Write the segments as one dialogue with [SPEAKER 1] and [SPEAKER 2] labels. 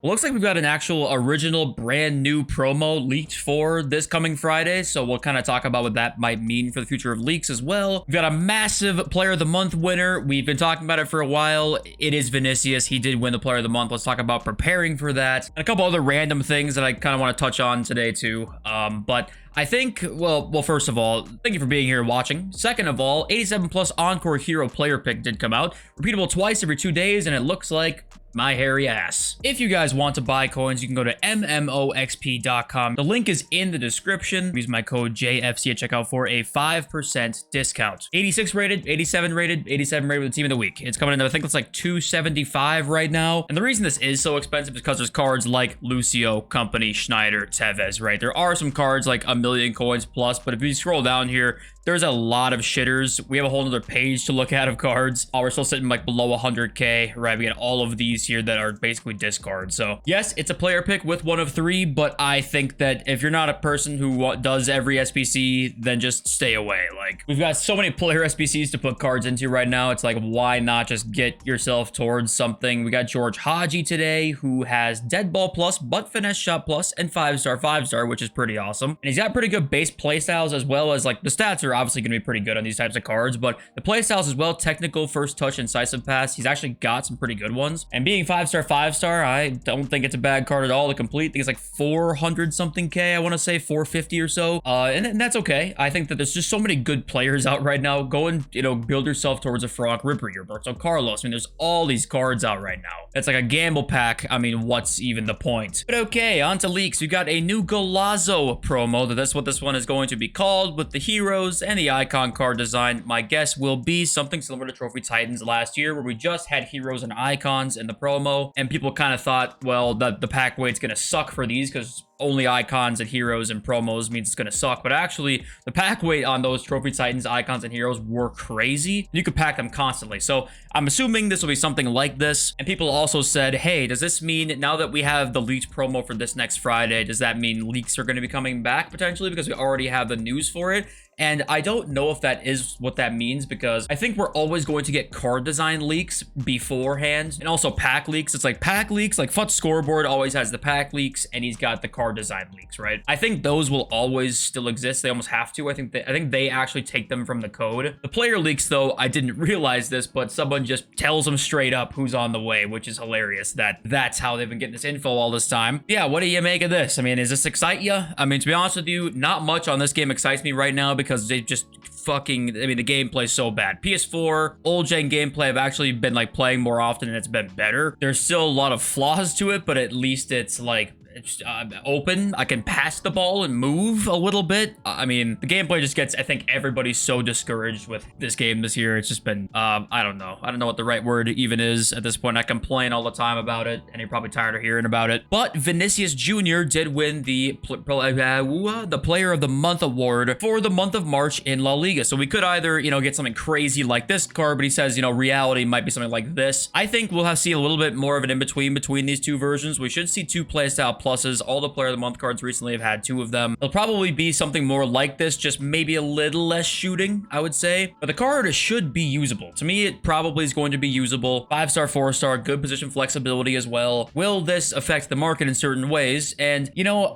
[SPEAKER 1] Looks like we've got an actual original brand new promo leaked for this coming Friday, so we'll kind of talk about what that might mean for the future of leaks as well. We've got a massive Player of the Month winner. We've been talking about it for a while. It is Vinícius. He did win the Player of the Month. Let's talk about preparing for that. And a couple other random things that I kind of want to touch on today too. But I think, well, first of all, thank you for being here and watching. Second of all, 87 plus Encore Hero player pick did come out. Repeatable twice every 2 days, and it looks like my hairy ass. If you guys want to buy coins, you can go to mmoxp.com. The link is in the description. Use my code JFC at checkout for a 5% discount. 86 rated, 87 rated, 87 rated with the team of the week. It's coming in, I think it's like 275 right now. And the reason this is so expensive is because there's cards like Lucio, Company, Schneider, Tevez, right? There are some cards like a million coins plus, but if you scroll down here, there's a lot of shitters. We have a whole other page to look at of cards. We're still sitting like below 100k, right? We got all of these here that are basically discards. So yes, it's a player pick with one of three, but I think that if you're not a person who does every SBC, then just stay away. Like, we've got so many player SBCs to put cards into right now. It's like, why not just get yourself towards something? We got George Haji today, who has Dead Ball Plus, Butt Finesse Shot Plus, and 5-star, which is pretty awesome. And he's got pretty good base playstyles, as well as like the stats are obviously going to be pretty good on these types of cards, but the playstyles as well: technical, first touch, incisive pass. He's actually got some pretty good ones. And being 5-star, I don't think it's a bad card at all to complete. I think it's like 400 something K. I want to say 450 or so. And that's okay. I think that there's just so many good players out right now. Go and, build yourself towards a Franck Ripper, Roberto Carlos. I mean, there's all these cards out right now. It's like a gamble pack. I mean, what's even the point? But okay, on to leaks. We got a new GOLAZO promo. That's what this one is going to be called, with the heroes and the icon card design. My guess will be something similar to Trophy Titans last year, where we just had heroes and icons in the promo, and people kind of thought, well, the pack weight's gonna suck for these because only icons and heroes and promos means it's gonna suck. But actually, the pack weight on those Trophy Titans, icons, and heroes were crazy. You could pack them constantly. So I'm assuming this will be something like this. And people also said, hey, does this mean now that we have the leaked promo for this next Friday, does that mean leaks are going to be coming back potentially because we already have the news for it? And I don't know if that is what that means, because I think we're always going to get card design leaks beforehand, and also pack leaks. It's like pack leaks, like FUT Scoreboard always has the pack leaks, and he's got the card design leaks, right? I think those will always still exist. They almost have to. I think they actually take them from the code. The player leaks, though, I didn't realize this, but someone just tells them straight up who's on the way, which is hilarious. That's how they've been getting this info all this time. Yeah, what do you make of this? I mean, does this excite you? I mean, to be honest with you, not much on this game excites me right now, because they just fucking, I mean, the gameplay's so bad. PS4 old gen gameplay, I've actually been like playing more often, and it's been better. There's still a lot of flaws to it, but at least it's like it's open. I can pass the ball and move a little bit. I mean, the gameplay just gets, I think everybody's so discouraged with this game this year. It's just been, I don't know what the right word even is at this point. I complain all the time about it, and you're probably tired of hearing about it. But Vinícius Jr. did win the Player of the Month award for the month of March in La Liga. So we could either, get something crazy like this card, but he says, reality might be something like this. I think we'll see a little bit more of an in-between between these two versions. We should see two playstyle pluses. All the Player of the Month cards recently have had two of them. It'll probably be something more like this, just maybe a little less shooting, I would say. But the card should be usable. To me, it probably is going to be usable. 5-star, 4-star, good position flexibility as well. Will this affect the market in certain ways? And,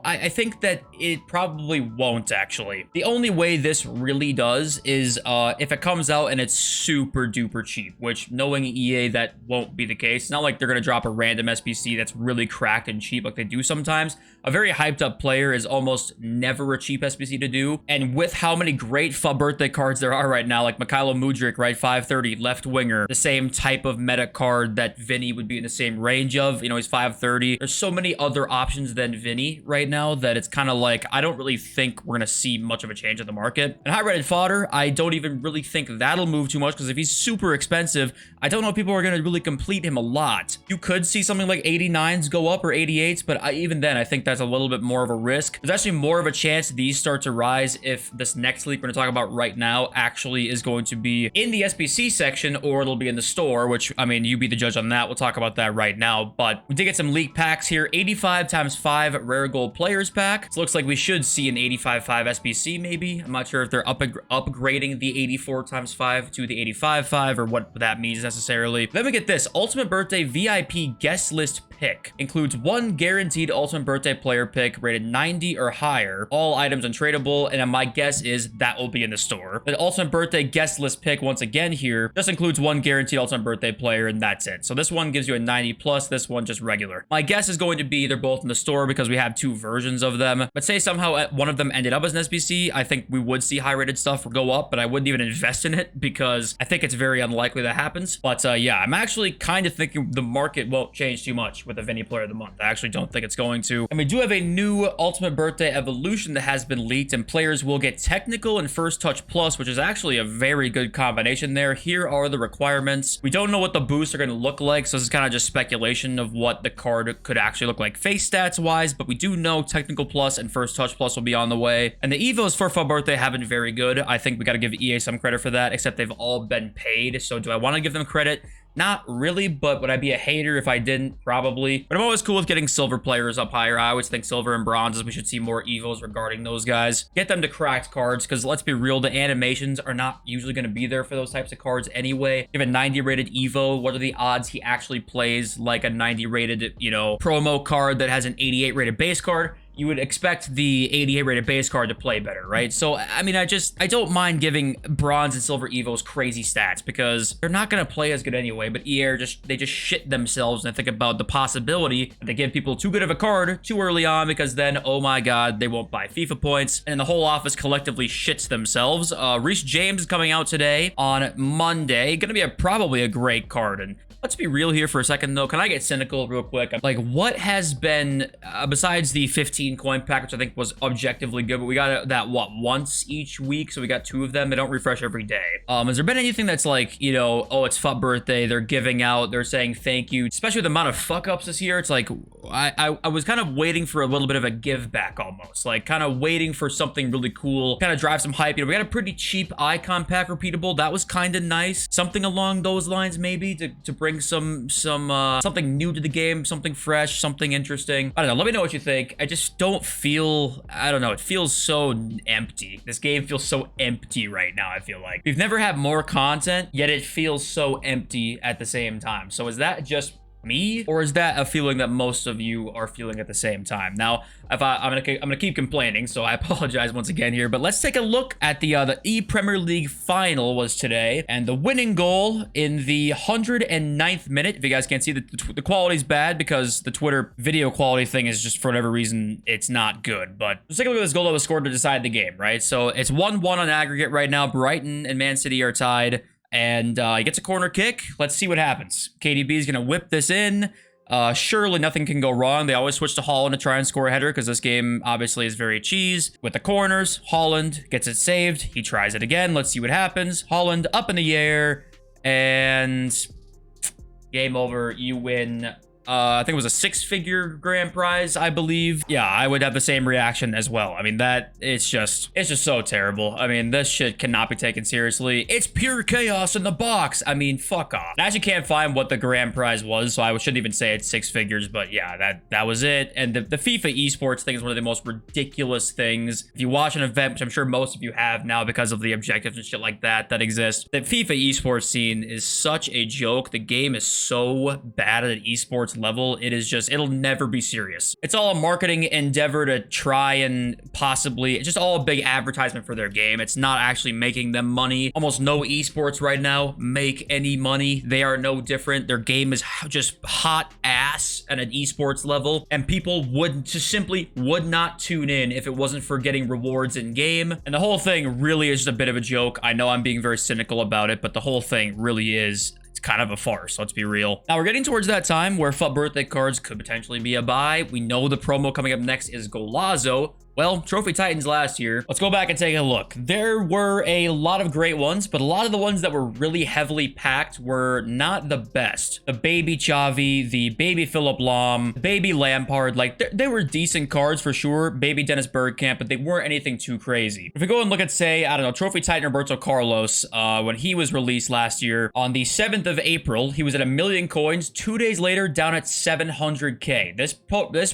[SPEAKER 1] I think that it probably won't, actually. The only way this really does is if it comes out and it's super duper cheap, which, knowing EA, that won't be the case. It's not like they're going to drop a random SBC that's really cracked and cheap like they do sometimes. A very hyped up player is almost never a cheap SBC to do. And with how many great FUT birthday cards there are right now, like Mikhailo Mudryk, right, 530, left winger, the same type of meta card that Vinny would be in the same range of, he's 530. There's so many other options than Vinny right now that it's kind of like, I don't really think we're going to see much of a change in the market. And high-rated fodder, I don't even really think that'll move too much, because if he's super expensive, I don't know if people are going to really complete him a lot. You could see something like 89s go up, or 88s, but even then, I think that's a little bit more of a risk. There's actually more of a chance these start to rise if this next leak we're going to talk about right now actually is going to be in the SBC section, or it'll be in the store, which, I mean, you be the judge on that. We'll talk about that right now. But we did get some leak packs here. 85 times 5 rare gold players pack. So it looks like we should see an 85-5 SBC maybe. I'm not sure if they're upgrading the 84 times 5 to the 85-5 or what that means necessarily. Then we get this Ultimate Birthday VIP guest list pick. Includes 1 guaranteed Ultimate Birthday player pick rated 90 or higher. All items untradeable, and my guess is that will be in the store. The Ultimate Birthday guest list pick, once again here, just includes 1 guaranteed Ultimate Birthday player, and that's it. So this one gives you a 90 plus, this one just regular. My guess is going to be they're both in the store because we have 2 versions of them. But say somehow one of them ended up as an SBC, I think we would see high-rated stuff go up, but I wouldn't even invest in it because I think it's very unlikely that happens. But yeah, I'm actually kind of thinking the market won't change too much with the Vinny Player of the Month. I actually don't think it's going to. And we do have a new Ultimate Birthday evolution that has been leaked, and players will get Technical and First Touch Plus, which is actually a very good combination there. Here are the requirements. We don't know what the boosts are going to look like, so this is kind of just speculation of what the card could actually look like face stats wise, but we do know Technical Plus and First Touch Plus will be on the way. And the Evos for FUT Birthday have been very good. I think we got to give EA some credit for that, except they've all been paid. So do I want to give them credit? Not really, but would I be a hater if I didn't? Probably. But I'm always cool with getting silver players up higher. I always think silver and bronzes, we should see more evos regarding those guys. Get them to cracked cards, because let's be real, the animations are not usually going to be there for those types of cards anyway. You have a 90 rated evo. What are the odds he actually plays like a 90 rated, you know, promo card that has an 88 rated base card? You would expect the 88 rated base card to play better, right? So, I mean, I don't mind giving bronze and silver evos crazy stats because they're not going to play as good anyway, but EA they just shit themselves, and I think about the possibility that they give people too good of a card too early on, because then, oh my god, they won't buy FIFA points, and the whole office collectively shits themselves. Reece James is coming out today on Monday. Gonna be probably a great card, and let's be real here for a second, though. Can I get cynical real quick? Like, what has been, besides the 15 coin pack, which I think was objectively good, but we got that, what, once each week? So we got 2 of them. They don't refresh every day. Has there been anything that's like, you know, oh, it's FUT Birthday, they're giving out, they're saying thank you, especially with the amount of fuck-ups this year? It's like, I was kind of waiting for a little bit of a give back almost, like kind of waiting for something really cool, kind of drive some hype. You know, we got a pretty cheap icon pack repeatable. That was kind of nice. Something along those lines, maybe, to bring something new to the game, something fresh, something interesting. I don't know. Let me know what you think. I just don't feel, I don't know. It feels so empty. This game feels so empty right now, I feel like. We've never had more content, yet it feels so empty at the same time. So is that just me, or is that a feeling that most of you are feeling at the same time? Now, if I'm gonna keep complaining, so I apologize once again here, but let's take a look at the E-Premier League final was today, and the winning goal in the 109th minute. If you guys can't see, the quality's bad because the Twitter video quality thing is just, for whatever reason, it's not good. But let's take a look at this goal that was scored to decide the game, right? So it's 1-1 on aggregate right now. Brighton and Man City are tied. And he gets a corner kick. Let's see what happens. KDB is going to whip this in. Surely nothing can go wrong. They always switch to Haaland to try and score a header because this game obviously is very cheese. With the corners, Haaland gets it saved. He tries it again. Let's see what happens. Haaland up in the air. And game over. You win. I think it was a 6-figure grand prize, I believe. Yeah, I would have the same reaction as well. I mean, it's just so terrible. I mean, this shit cannot be taken seriously. It's pure chaos in the box. I mean, fuck off. I actually can't find what the grand prize was, so I shouldn't even say it's 6 figures, but yeah, that was it. And the FIFA esports thing is one of the most ridiculous things. If you watch an event, which I'm sure most of you have now because of the objectives and shit like that exist, the FIFA esports scene is such a joke. The game is so bad at an esports level. It is just, it'll never be serious. It's all a marketing endeavor to try and possibly, it's just all a big advertisement for their game. It's not actually making them money. Almost no esports right now make any money. They are no different. Their game is just hot ass at an esports level, and people simply would not tune in if it wasn't for getting rewards in game. And the whole thing really is just a bit of a joke. I know I'm being very cynical about it, but the whole thing really is kind of a farce. Let's be real. Now we're getting towards that time where FUT Birthday cards could potentially be a buy. We know the promo coming up next is GOLAZO. Well, Trophy Titans last year, let's go back and take a look. There were a lot of great ones, but a lot of the ones that were really heavily packed were not the best. The baby Xavi, the baby Philip Lahm, the baby Lampard, like they were decent cards for sure. Baby Dennis Bergkamp, but they weren't anything too crazy. If we go and look at, say, I don't know, Trophy Titan Roberto Carlos, when he was released last year, on the 7th of April, he was at 1 million coins. 2 days later, down at 700K. This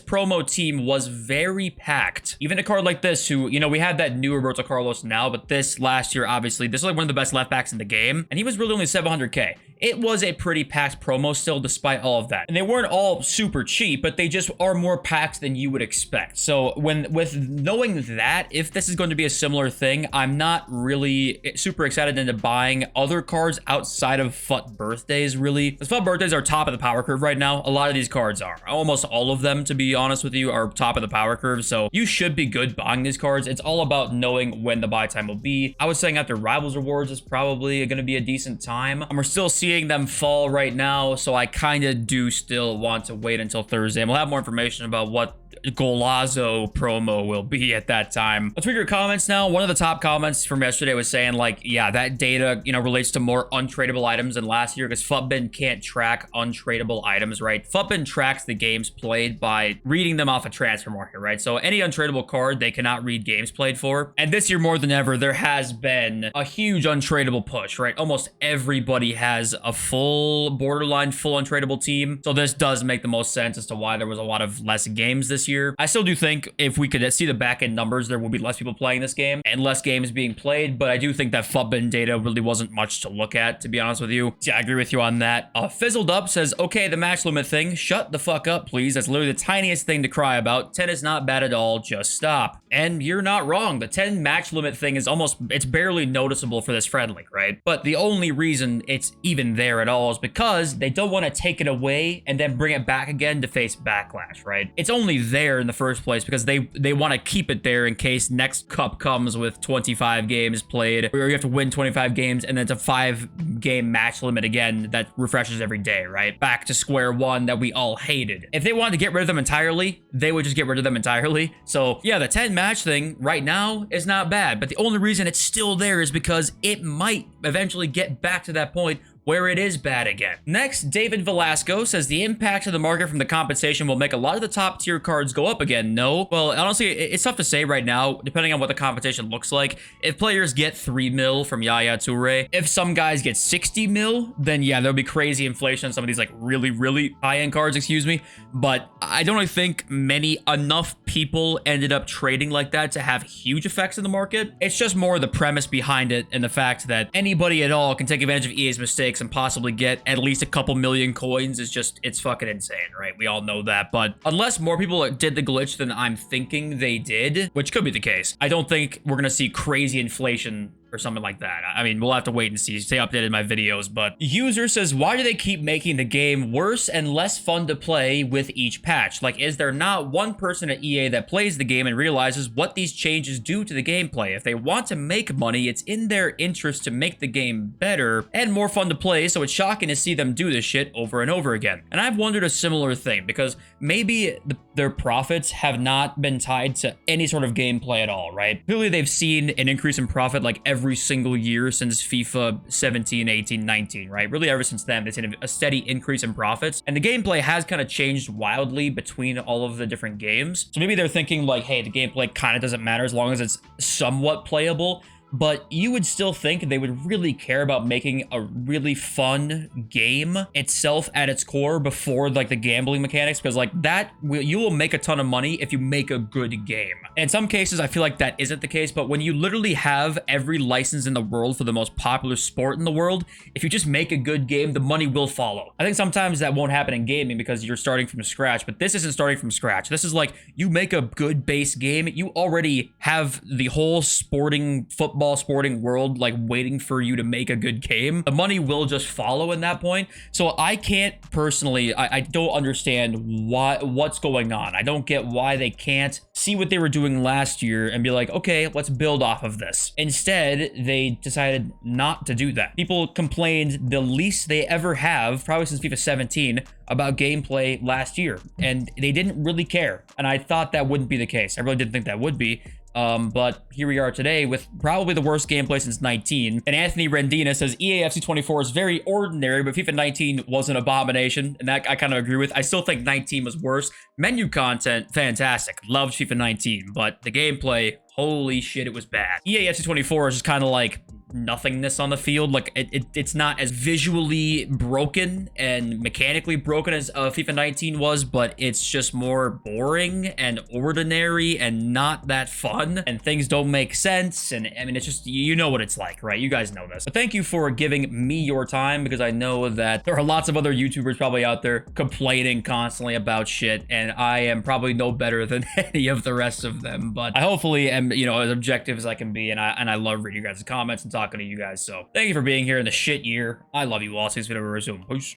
[SPEAKER 1] promo team was very packed. Even a card like this, who, you know, we have that new Roberto Carlos now, but this last year, obviously, this is like one of the best left backs in the game, and he was really only 700K. It was a pretty packed promo still, despite all of that. And they weren't all super cheap, but they just are more packed than you would expect. So with knowing that, if this is going to be a similar thing, I'm not really super excited into buying other cards outside of FUT birthdays, really. Because FUT birthdays are top of the power curve right now. A lot of these cards are. Almost all of them, to be honest with you, are top of the power curve. So you should be good buying these cards. It's all about knowing when the buy time will be. I was saying after Rivals Rewards is probably going to be a decent time. And we're still seeing them fall right now, so I kind of do still want to wait until Thursday, and we'll have more information about what GOLAZO promo will be at that time. Let's read your comments now. One of the top comments from yesterday was saying, like, yeah, that data, you know, relates to more untradeable items than last year, because FUTBIN can't track untradeable items, right? FUTBIN tracks the games played by reading them off a transfer market, right? So any untradeable card, they cannot read games played for. And this year, more than ever, there has been a huge untradeable push, right? Almost everybody has a borderline full untradeable team. So this does make the most sense as to why there was a lot of less games this year. I still do think if we could see the back end numbers, there will be less people playing this game and less games being played, but I do think that FUTBIN data really wasn't much to look at, to be honest with you. Yeah, I agree with you on that. Fizzled Up says, okay, the match limit thing, shut the fuck up, please. That's literally the tiniest thing to cry about. 10 is not bad at all, just stop. And you're not wrong. The 10 match limit thing is it's barely noticeable for this friendly, right? But the only reason it's even there at all is because they don't want to take it away and then bring it back again to face backlash, right? It's only there in the first place because they want to keep it there in case next cup comes with 25 games played, or you have to win 25 games and then it's a 5-game match limit again that refreshes every day, right? Back to square one that we all hated. If they wanted to get rid of them entirely, they would just get rid of them entirely. So yeah, the 10 match thing right now is not bad, but the only reason it's still there is because it might eventually get back to that point where it is bad again. Next, David Velasco says the impact of the market from the compensation will make a lot of the top tier cards go up again. No, well, honestly, it's tough to say right now, depending on what the compensation looks like. If players get 3 mil from Yaya Toure, if some guys get 60 mil, then yeah, there'll be crazy inflation on some of these like really high-end cards, excuse me. But I don't really think enough people ended up trading like that to have huge effects in the market. It's just more the premise behind it and the fact that anybody at all can take advantage of EA's mistakes and possibly get at least a couple million coins is just, it's fucking insane, right? We all know that. But unless more people did the glitch than I'm thinking they did, which could be the case, I don't think we're gonna see crazy inflation or something like that. I mean, we'll have to wait and see. Stay updated in my videos. But user says, why do they keep making the game worse and less fun to play with each patch? Like, is there not one person at EA that plays the game and realizes what these changes do to the gameplay? If they want to make money, it's in their interest to make the game better and more fun to play, so it's shocking to see them do this shit over and over again. And I've wondered a similar thing, because maybe their profits have not been tied to any sort of gameplay at all, right? Clearly, they've seen an increase in profit like every single year since FIFA 17, 18, 19, right? Really, ever since then, they've seen a steady increase in profits. And the gameplay has kind of changed wildly between all of the different games. So maybe they're thinking like, hey, the gameplay kind of doesn't matter as long as it's somewhat playable. But you would still think they would really care about making a really fun game itself at its core before like the gambling mechanics, because like that, you will make a ton of money if you make a good game. In some cases, I feel like that isn't the case, but when you literally have every license in the world for the most popular sport in the world, if you just make a good game, the money will follow. I think sometimes that won't happen in gaming because you're starting from scratch, but this isn't starting from scratch. This is like, you make a good base game, you already have the whole sporting football football sporting world, like waiting for you to make a good game. The money will just follow in that point. So I can't personally, I don't understand what's going on. I don't get why they can't see what they were doing last year and be like, okay, let's build off of this. Instead, they decided not to do that. People complained the least they ever have, probably since FIFA 17, about gameplay last year, and they didn't really care. And I thought that wouldn't be the case. I really didn't think that would be. But here we are today with probably the worst gameplay since 19. And Anthony Rendina says eafc 24 is very ordinary, but FIFA 19 was an abomination. And that I kind of agree with. I still think 19 was worse. Menu content, fantastic. Loved FIFA 19, but the gameplay, holy shit, it was bad. eafc 24 is just kind of like nothingness on the field. Like it's not as visually broken and mechanically broken as FIFA 19 was, but it's just more boring and ordinary and not that fun, and things don't make sense. And I mean, it's just, you know what it's like, right? You guys know this. But thank you for giving me your time, because I know that there are lots of other YouTubers probably out there complaining constantly about shit, and I am probably no better than any of the rest of them. But I hopefully am, you know, as objective as I can be, and I love reading you guys' comments and talking to you guys. So thank you for being here in the shit year. I love you all. See you in the video resume. Peace.